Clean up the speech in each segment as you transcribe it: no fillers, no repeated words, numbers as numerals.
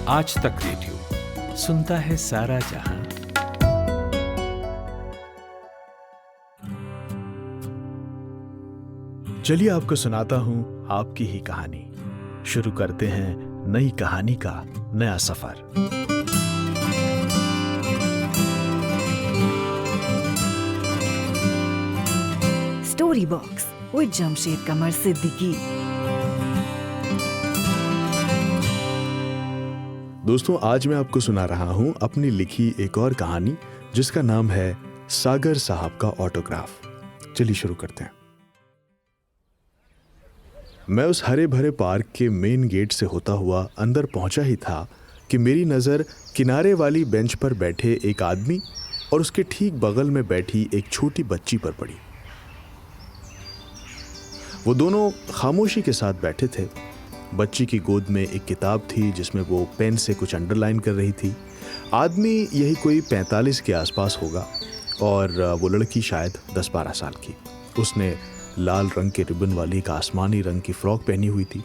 आज तक रेडियो सुनता है सारा जहां। चलिए आपको सुनाता हूं आपकी ही कहानी। शुरू करते हैं नई कहानी का नया सफर। स्टोरी बॉक्स विद जमशेद कमर सिद्दीकी। दोस्तों, आज मैं आपको सुना रहा हूं अपनी लिखी एक और कहानी जिसका नाम है सागर साहब का ऑटोग्राफ। चलिए शुरू करते हैं। मैं उस हरे भरे पार्क के मेन गेट से होता हुआ अंदर पहुंचा ही था कि मेरी नज़र किनारे वाली बेंच पर बैठे एक आदमी और उसके ठीक बगल में बैठी एक छोटी बच्ची पर पड़ी। वो दोनों खामोशी के साथ बैठे थे। बच्ची की गोद में एक किताब थी जिसमें वो पेन से कुछ अंडरलाइन कर रही थी। आदमी यही कोई 45 के आसपास होगा और वो लड़की शायद 10-12 साल की। उसने लाल रंग के रिबन वाली एक आसमानी रंग की फ्रॉक पहनी हुई थी।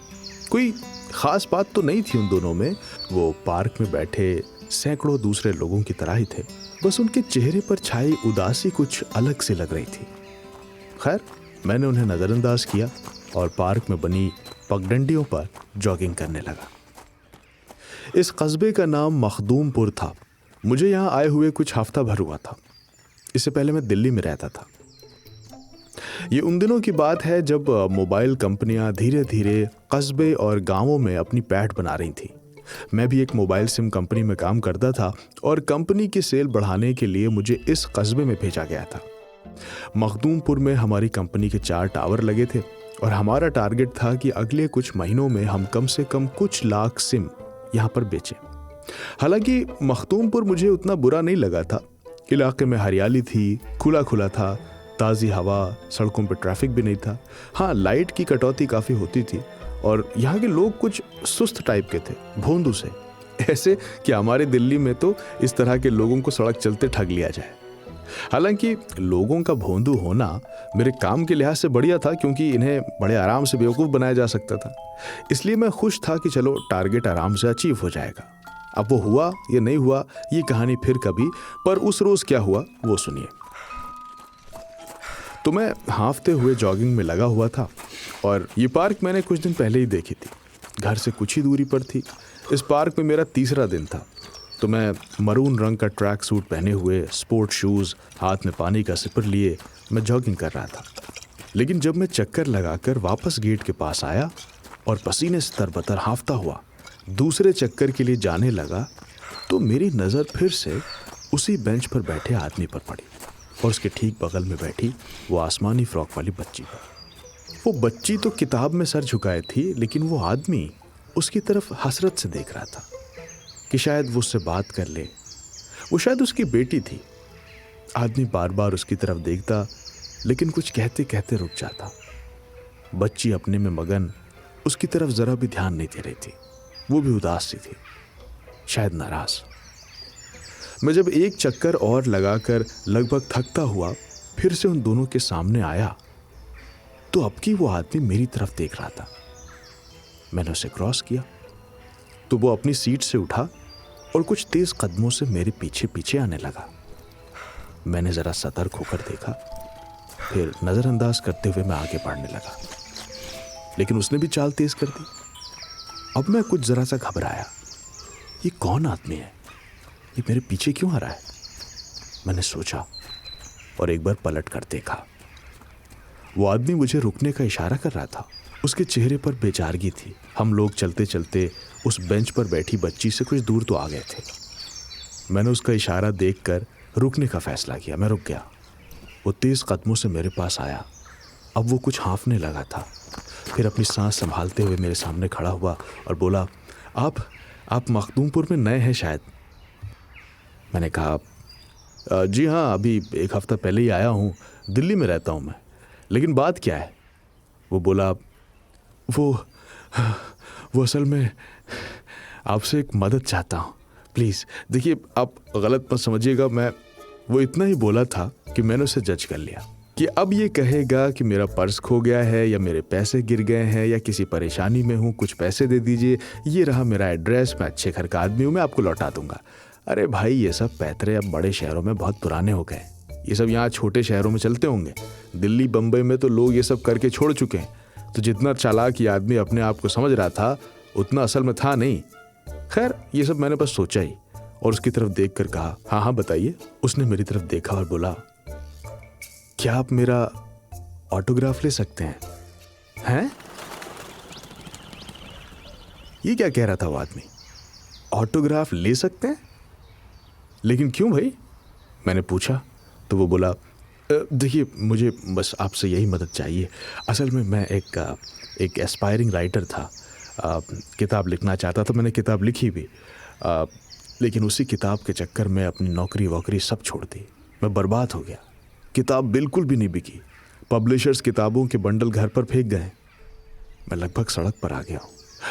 कोई खास बात तो नहीं थी उन दोनों में। वो पार्क में बैठे सैकड़ों दूसरे लोगों की तरह ही थे, बस उनके चेहरे पर छाई उदासी कुछ अलग से लग रही थी। खैर, मैंने उन्हें नज़रअंदाज किया और पार्क में बनी पगडंडियों पर जॉगिंग करने लगा। इस कस्बे का नाम मखदूमपुर था। मुझे यहाँ आए हुए कुछ हफ्ता भर हुआ था। इससे पहले मैं दिल्ली में रहता था। ये उन दिनों की बात है जब मोबाइल कंपनियां धीरे धीरे कस्बे और गांवों में अपनी पैठ बना रही थी। मैं भी एक मोबाइल सिम कंपनी में काम करता था और कंपनी की सेल बढ़ाने के लिए मुझे इस कस्बे में भेजा गया था। मखदूमपुर में हमारी कंपनी के 4 टावर लगे थे और हमारा टारगेट था कि अगले कुछ महीनों में हम कम से कम कुछ लाख सिम यहाँ पर बेचें। हालांकि मखदूमपुर मुझे उतना बुरा नहीं लगा था। इलाके में हरियाली थी, खुला खुला था, ताज़ी हवा, सड़कों पर ट्रैफिक भी नहीं था। हाँ, लाइट की कटौती काफ़ी होती थी और यहाँ के लोग कुछ सुस्त टाइप के थे, भोंदू से, ऐसे कि हमारे दिल्ली में तो इस तरह के लोगों को सड़क चलते ठग लिया जाए। हालांकि लोगों का भोंदू होना मेरे काम के लिहाज से बढ़िया था, क्योंकि इन्हें बड़े आराम से बेवकूफ़ बनाया जा सकता था। इसलिए मैं खुश था कि चलो टारगेट आराम से अचीव हो जाएगा। अब वो हुआ या नहीं हुआ ये कहानी फिर कभी, पर उस रोज़ क्या हुआ वो सुनिए। तो मैं हाँफते हुए जॉगिंग में लगा हुआ था और ये पार्क मैंने कुछ दिन पहले ही देखी थी। घर से कुछ ही दूरी पर थी। इस पार्क में मेरा तीसरा दिन था। तो मैं मरून रंग का ट्रैक सूट पहने हुए, स्पोर्ट शूज़, हाथ में पानी का सिपर लिए मैं जॉगिंग कर रहा था। लेकिन जब मैं चक्कर लगाकर वापस गेट के पास आया और पसीने से तरबतर हाँफता हुआ दूसरे चक्कर के लिए जाने लगा, तो मेरी नज़र फिर से उसी बेंच पर बैठे आदमी पर पड़ी और उसके ठीक बगल में बैठी वो आसमानी फ्रॉक वाली बच्ची पर। वो बच्ची तो किताब में सर झुकाए थी, लेकिन वो आदमी उसकी तरफ हसरत से देख रहा था कि शायद वो उससे बात कर ले। वो शायद उसकी बेटी थी। आदमी बार बार उसकी तरफ देखता, लेकिन कुछ कहते कहते रुक जाता। बच्ची अपने में मगन, उसकी तरफ जरा भी ध्यान नहीं दे रही थी। वो भी उदास सी थी, शायद नाराज। मैं जब एक चक्कर और लगाकर लगभग थकता हुआ फिर से उन दोनों के सामने आया, तो अब की वो आदमी मेरी तरफ देख रहा था। मैंने उसे क्रॉस किया तो वो अपनी सीट से उठा और कुछ तेज कदमों से मेरे पीछे पीछे आने लगा। मैंने जरा सतर्क होकर देखा, फिर नजरअंदाज करते हुए मैं आगे बढ़ने लगा, लेकिन उसने भी चाल तेज कर दी। अब मैं कुछ जरा सा घबराया। ये कौन आदमी है? ये मेरे पीछे क्यों आ रहा है? मैंने सोचा और एक बार पलट कर देखा। वो आदमी मुझे रुकने का इशारा कर रहा था। उसके चेहरे पर बेचारगी थी। हम लोग चलते चलते उस बेंच पर बैठी बच्ची से कुछ दूर तो आ गए थे। मैंने उसका इशारा देखकर रुकने का फैसला किया। मैं रुक गया। वो तेज़ कदमों से मेरे पास आया। अब वो कुछ हाँफने लगा था। फिर अपनी सांस संभालते हुए मेरे सामने खड़ा हुआ और बोला, आप मखदूमपुर में नए हैं शायद? मैंने कहा, जी हाँ, अभी 1 हफ्ता पहले ही आया हूँ। दिल्ली में रहता हूँ मैं। लेकिन बात क्या है? वो बोला, वो असल में आपसे एक मदद चाहता हूँ, प्लीज़। देखिए, आप गलत मत समझिएगा। वो इतना ही बोला था कि मैंने उसे जज कर लिया। कि अब ये कहेगा कि मेरा पर्स खो गया है या मेरे पैसे गिर गए हैं या किसी परेशानी में हूँ, कुछ पैसे दे दीजिए, ये रहा मेरा एड्रेस, मैं अच्छे घर का आदमी हूँ, मैं आपको लौटा दूंगा। अरे भाई, ये सब पैतरे अब बड़े शहरों में बहुत पुराने हो गए। ये सब यहाँ छोटे शहरों में चलते होंगे। दिल्ली बम्बई में तो लोग ये सब करके छोड़ चुके हैं। तो जितना चालाक ये आदमी अपने आप को समझ रहा था उतना असल में था नहीं। खैर, ये सब मैंने बस सोचा ही और उसकी तरफ देखकर कहा, हाँ हाँ बताइए। उसने मेरी तरफ देखा और बोला, क्या आप मेरा ऑटोग्राफ ले सकते हैं? हैं? ये क्या कह रहा था वो आदमी? ऑटोग्राफ ले सकते हैं? लेकिन क्यों भाई? मैंने पूछा तो वो बोला, देखिए मुझे बस आपसे यही मदद चाहिए। असल में मैं एक एस्पायरिंग राइटर था, किताब लिखना चाहता था। मैंने किताब लिखी भी, लेकिन उसी किताब के चक्कर में अपनी नौकरी वोकरी सब छोड़ दी। मैं बर्बाद हो गया। किताब बिल्कुल भी नहीं बिकी। पब्लिशर्स किताबों के बंडल घर पर फेंक गए। मैं लगभग सड़क पर आ गया हूँ।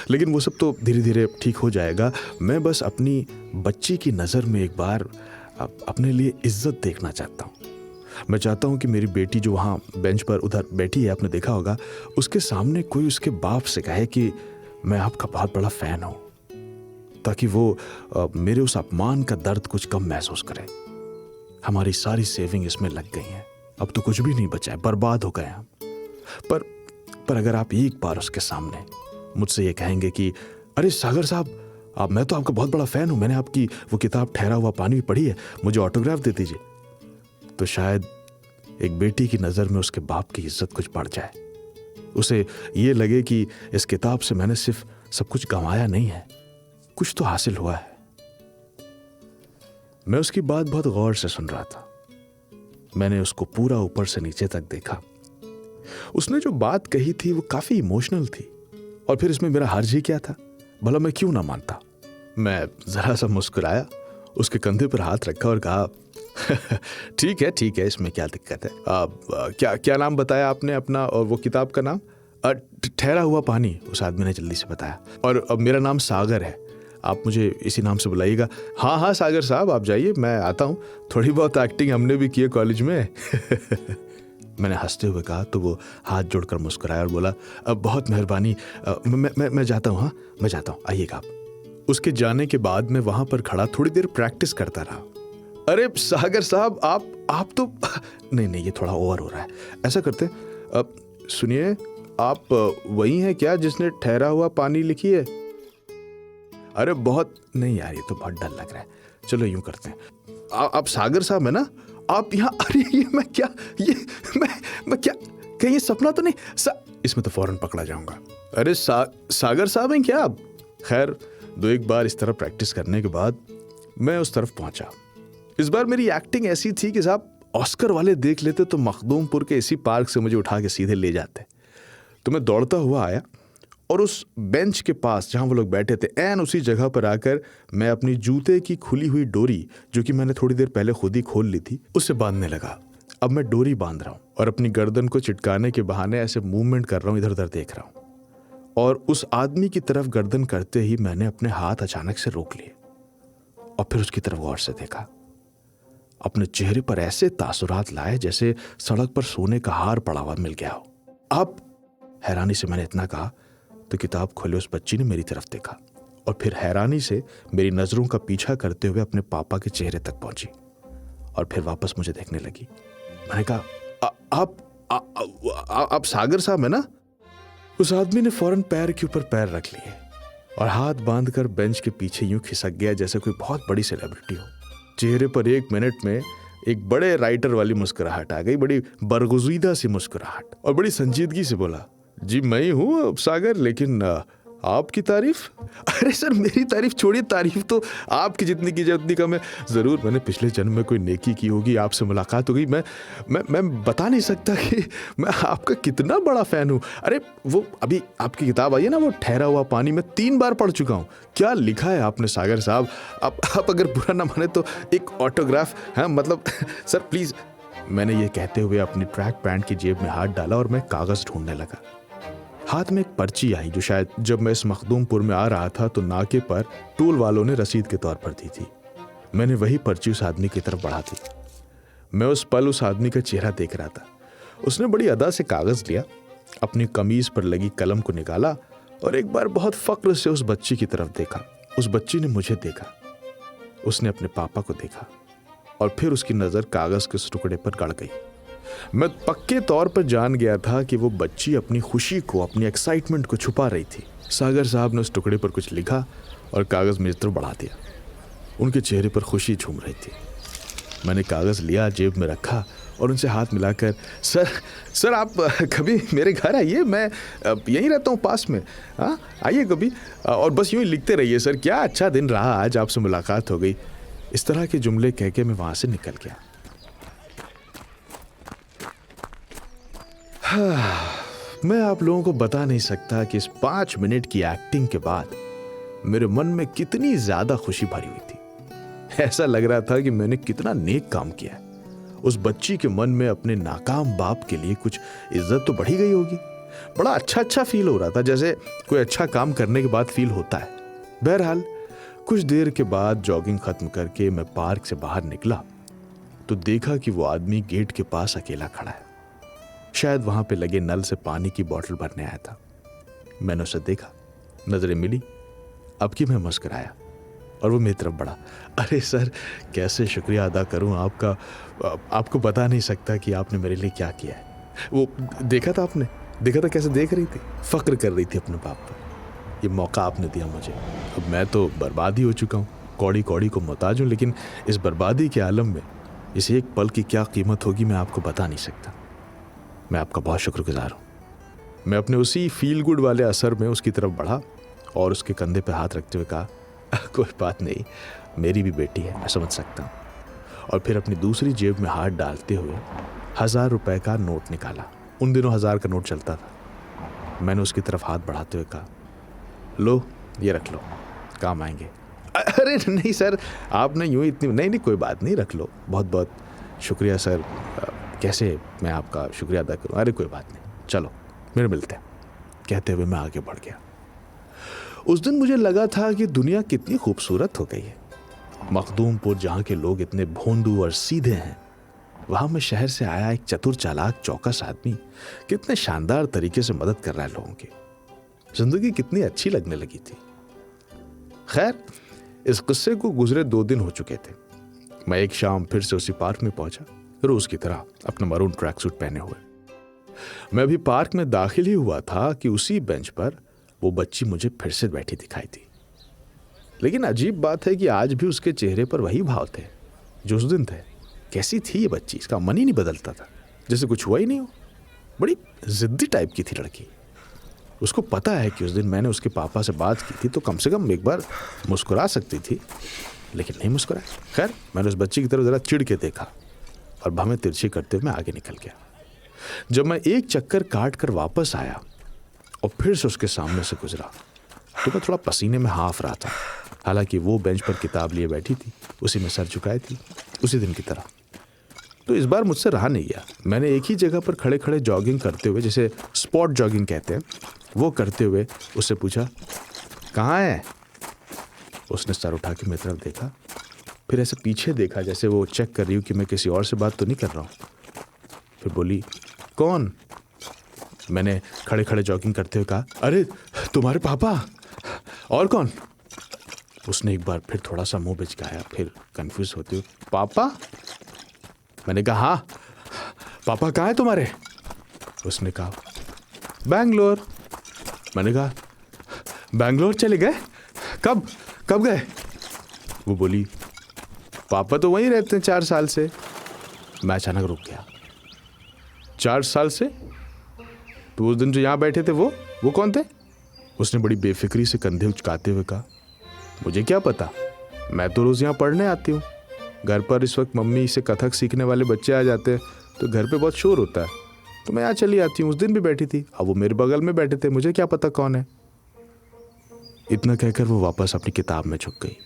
लेकिन वो सब तो धीरे धीरे ठीक हो जाएगा। मैं बस अपनी बच्ची की नज़र में एक बार अपने लिए इज्जत देखना चाहता हूँ। मैं चाहता हूँ कि मेरी बेटी जो वहाँ बेंच पर उधर बैठी है, आपने देखा होगा, उसके सामने कोई उसके बाप से कहे कि मैं आपका बहुत बड़ा फ़ैन हूँ, ताकि वो मेरे उस अपमान का दर्द कुछ कम महसूस करे। हमारी सारी सेविंग इसमें लग गई हैं, अब तो कुछ भी नहीं बचा है, बर्बाद हो गए हम। पर अगर आप एक बार उसके सामने मुझसे ये कहेंगे कि अरे सागर साहब, मैं तो आपका बहुत बड़ा फ़ैन हूँ, मैंने आपकी वो किताब ठहरा हुआ पानी भी पढ़ी है, मुझे ऑटोग्राफ दे दीजिए, तो शायद एक बेटी की नज़र में उसके बाप की इज्जत कुछ बढ़ जाए। उसे ये लगे कि इस किताब से मैंने सिर्फ सब कुछ गंवाया नहीं है, कुछ तो हासिल हुआ है। मैं उसकी बात बहुत गौर से सुन रहा था। मैंने उसको पूरा ऊपर से नीचे तक देखा। उसने जो बात कही थी वो काफी इमोशनल थी, और फिर इसमें मेरा हर्ज ही क्या था? भला मैं क्यों ना मानता? मैं जरा सा मुस्कुराया, उसके कंधे पर हाथ रखा और कहा, ठीक है, इसमें क्या दिक्कत है? क्या नाम बताया आपने अपना और वो किताब का नाम? ठहरा हुआ पानी, उस आदमी ने जल्दी से बताया। और अब मेरा नाम सागर है, आप मुझे इसी नाम से बुलाइएगा। हाँ सागर साहब, आप जाइए, मैं आता हूँ, थोड़ी बहुत एक्टिंग हमने भी की है कॉलेज में। मैंने हंसते हुए कहा तो वो हाथ जोड़कर मुस्कुराया और बोला, अब बहुत मेहरबानी, मैं जाता हूँ। हाँ मैं जाता हूँ, आइएगा आप। उसके जाने के बाद मैं वहां पर खड़ा थोड़ी देर प्रैक्टिस करता रहा। अरे सागर साहब, आप तो नहीं, ये थोड़ा ओवर हो रहा है। ऐसा करते, सुनिए, आप वही हैं क्या जिसने ठहरा हुआ पानी लिखी है? अरे बहुत नहीं यार, ये तो बहुत डर लग रहा है। चलो यूं करते हैं, आप सागर साहब है ना? आप यहाँ, अरे ये मैं क्या, ये मैं क्या, कहीं ये सपना तो नहीं? इसमें तो फौरन पकड़ा जाऊंगा। अरे सागर साहब हैं क्या आप? खैर, दो एक बार इस तरह प्रैक्टिस करने के बाद मैं उस तरफ पहुंचा। इस बार मेरी एक्टिंग ऐसी थी कि साहब ऑस्कर वाले देख लेते तो मखदूमपुर के इसी पार्क से मुझे उठा के सीधे ले जाते। तो मैं दौड़ता हुआ आया और उस बेंच के पास जहां वो लोग बैठे थे, एन उसी जगह पर आकर मैं अपनी जूते की खुली हुई डोरी, जो कि मैंने थोड़ी देर पहले खुद ही खोल ली थी, उससे बांधने लगा। अब मैं डोरी बांध रहा हूं और अपनी गर्दन को चिटकाने के बहाने ऐसे मूवमेंट कर रहा हूं, इधर उधर देख रहा हूं। और उस आदमी की तरफ गर्दन करते ही मैंने अपने हाथ अचानक से रोक लिए और फिर उसकी तरफ गौर से देखा। अपने चेहरे पर ऐसे तासुरात लाए जैसे सड़क पर सोने का हार पड़ा हुआ मिल गया हो। आप, हैरानी से मैंने इतना कहा तो किताब खोले उस बच्ची ने मेरी तरफ देखा और फिर हैरानी से मेरी नजरों का पीछा करते हुए अपने पापा के चेहरे तक पहुंची और फिर वापस मुझे देखने लगी। मैंने कहा, आप सागर साहब है ना? उस आदमी ने फौरन पैर के ऊपर पैर रख लिए और हाथ बांधकर बेंच के पीछे यूं खिसक गया जैसे कोई बहुत बड़ी सेलिब्रिटी हो। चेहरे पर 1 मिनट में एक बड़े राइटर वाली मुस्कुराहट आ गई, बड़ी बरगुज़ीदा सी मुस्कुराहट, और बड़ी संजीदगी से बोला, जी मैं ही हूँ सागर, लेकिन आपकी तारीफ? अरे सर, मेरी तारीफ छोड़िए, तारीफ तो आपकी जितनी की जाए उतनी कम है। ज़रूर मैंने पिछले जन्म में कोई नेकी की होगी, आपसे मुलाकात हो गई। मैं बता नहीं सकता कि मैं आपका कितना बड़ा फ़ैन हूँ। अरे वो अभी आपकी किताब आई है ना, वो ठहरा हुआ पानी, मैं 3 बार पढ़ चुका हूँ। क्या लिखा है आपने सागर साहब? आप अगर बुरा ना माने तो एक ऑटोग्राफ, हाँ मतलब सर प्लीज़। मैंने ये कहते हुए अपनी ट्रैक पैंट की जेब में हाथ डाला और मैं कागज़ ढूंढने लगा। हाथ में एक पर्ची आई जो शायद जब मैं इस मखदूमपुर में आ रहा था तो नाके पर टोल वालों ने रसीद के तौर पर दी थी। मैंने वही पर्ची उस आदमी की तरफ बढ़ा दी। मैं उस पल उस आदमी का चेहरा देख रहा था। उसने बड़ी अदा से कागज लिया, अपनी कमीज पर लगी कलम को निकाला और एक बार बहुत फक्र से उस बच्ची की तरफ देखा। उस बच्ची ने मुझे देखा, उसने अपने पापा को देखा और फिर उसकी नजर कागज के उस टुकड़े पर गड़ गई। मैं पक्के तौर पर जान गया था कि वो बच्ची अपनी खुशी को, अपनी एक्साइटमेंट को छुपा रही थी। सागर साहब ने उस टुकड़े पर कुछ लिखा और कागज मेरी तरफ बढ़ा दिया। उनके चेहरे पर खुशी झूम रही थी। मैंने कागज लिया, जेब में रखा और उनसे हाथ मिलाकर, सर आप कभी मेरे घर आइए, मैं यहीं रहता हूँ पास में, हाँ आइए कभी, और बस यूं ही लिखते रहिए सर, क्या अच्छा दिन रहा आज, आपसे मुलाकात हो गई। इस तरह के जुमले कह के मैं वहां से निकल गया। मैं आप लोगों को बता नहीं सकता कि इस 5 मिनट की एक्टिंग के बाद मेरे मन में कितनी ज्यादा खुशी भरी हुई थी। ऐसा लग रहा था कि मैंने कितना नेक काम किया। उस बच्ची के मन में अपने नाकाम बाप के लिए कुछ इज्जत तो बढ़ी गई होगी। बड़ा अच्छा फील हो रहा था, जैसे कोई अच्छा काम करने के बाद फील होता है। बहरहाल कुछ देर के बाद जॉगिंग खत्म करके मैं पार्क से बाहर निकला तो देखा कि वो आदमी गेट के पास अकेला खड़ा है। शायद वहां पे लगे नल से पानी की बोतल भरने आया था। मैंने उसे देखा, नजरें मिली, अब की मैं मुस्कुराया और वो मेरी तरफ बढ़ा। अरे सर, कैसे शुक्रिया अदा करूं आपका, आपको बता नहीं सकता कि आपने मेरे लिए क्या किया है। वो देखा था आपने, देखा था कैसे देख रही थी, फक्र कर रही थी अपने बाप पर। ये मौका आपने दिया मुझे, अब मैं तो बर्बाद ही हो चुका हूँ, कौड़ी कौड़ी को मोहताज हूँ, लेकिन इस बर्बादी के आलम में इस एक पल की क्या कीमत होगी मैं आपको बता नहीं सकता। मैं आपका बहुत शुक्रगुजार हूँ। मैं अपने उसी फील गुड वाले असर में उसकी तरफ बढ़ा और उसके कंधे पर हाथ रखते हुए कहा, कोई बात नहीं, मेरी भी बेटी है, मैं समझ सकता हूँ। और फिर अपनी दूसरी जेब में हाथ डालते हुए 1000 रुपए का नोट निकाला। उन दिनों 1000 का नोट चलता था। मैंने उसकी तरफ हाथ बढ़ाते हुए कहा, लो ये रख लो, काम आएंगे। अरे नहीं सर, आपने यूं इतनी, नहीं कोई बात नहीं, रख लो, बहुत बहुत शुक्रिया सर, कैसे मैं आपका शुक्रिया अदा करूं। अरे कोई बात नहीं, चलो मेरे मिलते हैं, कहते हुए मैं आगे बढ़ गया। उस दिन मुझे लगा था कि दुनिया कितनी खूबसूरत हो गई है। मखदूमपुर जहाँ के लोग इतने भोंदू और सीधे हैं, वहाँ में शहर से आया एक चतुर चालाक चौकस आदमी कितने शानदार तरीके से मदद कर रहा है लोगों की। जिंदगी कितनी अच्छी लगने लगी थी। खैर, इस किस्से को गुजरे 2 दिन हो चुके थे। मैं एक शाम फिर से उसी पार्क में पहुंचा, रोज की तरह अपना मरून ट्रैक सूट पहने हुए। मैं भी पार्क में दाखिल ही हुआ था कि उसी बेंच पर वो बच्ची मुझे फिर से बैठी दिखाई दी। लेकिन अजीब बात है कि आज भी उसके चेहरे पर वही भाव थे जो उस दिन थे। कैसी थी ये बच्ची, इसका मन ही नहीं बदलता था, जैसे कुछ हुआ ही नहीं हो। बड़ी जिद्दी टाइप की थी लड़की। उसको पता है कि उस दिन मैंने उसके पापा से बात की थी तो कम से कम एक बार मुस्कुरा सकती थी, लेकिन नहीं मुस्कुराई। खैर, मैंने उस बच्ची की तरफ जरा चिढ़ के देखा और भवें तिरछी करते हुए मैं आगे निकल गया। जब मैं एक चक्कर काट कर वापस आया और फिर से उसके सामने से गुजरा तो मैं थोड़ा पसीने में हाफ रहा था। हालांकि वो बेंच पर किताब लिए बैठी थी, उसी में सर झुकाई थी, उसी दिन की तरह। तो इस बार मुझसे रहा नहीं गया। मैंने एक ही जगह पर खड़े खड़े जॉगिंग करते हुए, जिसे स्पॉट जॉगिंग कहते हैं, वो करते हुए उससे पूछा, कहाँ है? उसने सर उठा के मेरी तरफ देखा, फिर ऐसे पीछे देखा जैसे वो चेक कर रही हूँ कि मैं किसी और से बात तो नहीं कर रहा हूँ। फिर बोली, कौन? मैंने खड़े खड़े जॉगिंग करते हुए कहा, अरे तुम्हारे पापा। और कौन? उसने एक बार फिर थोड़ा सा मुंह बिचकाया, फिर कंफ्यूज होते हुए, पापा? मैंने कहा, हाँ पापा कहाँ है तुम्हारे? उसने कहा, बैंगलोर। मैंने कहा, बैंगलोर चले गए? कब कब गए? वो बोली, पापा तो वहीं रहते हैं 4 साल से। मैं अचानक रुक गया। 4 साल से? तो उस दिन जो यहाँ बैठे थे वो कौन थे? उसने बड़ी बेफिक्री से कंधे उचकाते हुए कहा, मुझे क्या पता, मैं तो रोज यहाँ पढ़ने आती हूँ। घर पर इस वक्त मम्मी से कथक सीखने वाले बच्चे आ जाते हैं तो घर पे बहुत शोर होता है, तो मैं यहाँ चली आती हूँ। उस दिन भी बैठी थी, अब वो मेरे बगल में बैठे थे, मुझे क्या पता कौन है। इतना कहकर वो वापस अपनी किताब में झुक गई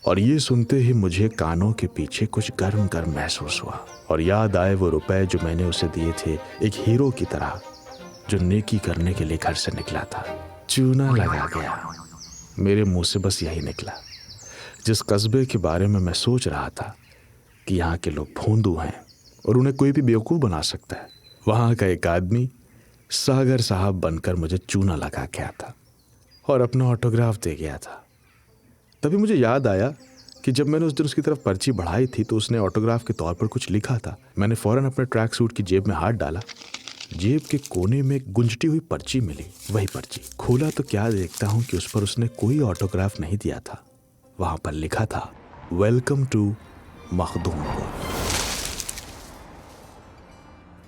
और ये सुनते ही मुझे कानों के पीछे कुछ गर्म गर्म महसूस हुआ और याद आए वो रुपए जो मैंने उसे दिए थे, एक हीरो की तरह जो नेकी करने के लिए घर से निकला था। चूना लगा गया। मेरे मुंह से बस यही निकला। जिस कस्बे के बारे में मैं सोच रहा था कि यहाँ के लोग भोंदू हैं और उन्हें कोई भी बेवकूफ़ बना सकता है, वहाँ का एक आदमी सागर साहब बनकर मुझे चूना लगा गया था और अपना ऑटोग्राफ दे गया था। तभी मुझे याद आया कि जब मैंने उस दिन उसकी तरफ पर्ची बढ़ाई थी तो उसने ऑटोग्राफ के तौर पर कुछ लिखा था। मैंने फौरन अपने ट्रैक सूट की जेब में हाथ डाला। जेब के कोने में एक गुंजटी हुई पर्ची मिली। वही पर्ची खोला तो क्या देखता हूं कि उस पर उसने कोई ऑटोग्राफ नहीं दिया था। वहां पर लिखा था, वेलकम टू मखदूमपुर।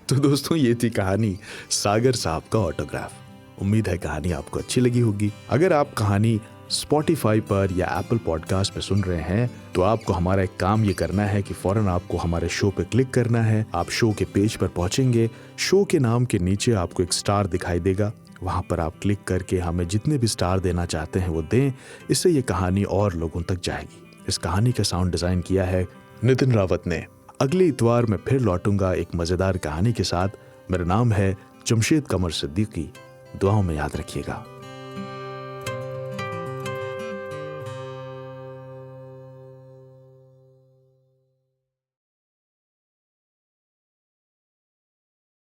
तो दोस्तों, ये थी कहानी सागर साहब का ऑटोग्राफ। उम्मीद है कहानी आपको अच्छी लगी होगी। अगर आप कहानी स्पॉटिफाई पर या एप्पल पॉडकास्ट पे सुन रहे हैं तो आपको हमारा एक काम ये करना है कि फौरन आपको हमारे शो पे क्लिक करना है। आप शो के पेज पर पहुंचेंगे, शो के नाम के नीचे आपको एक स्टार दिखाई देगा। वहां पर आप क्लिक करके हमें जितने भी स्टार देना चाहते हैं वो दें। इससे ये कहानी और लोगों तक जाएगी। इस कहानी का साउंड डिजाइन किया है नितिन रावत ने। अगले इतवार मैं फिर लौटूंगा एक मजेदार कहानी के साथ। मेरा नाम है जमशेद कमर सिद्दीकी। दुआओं में याद रखिएगा।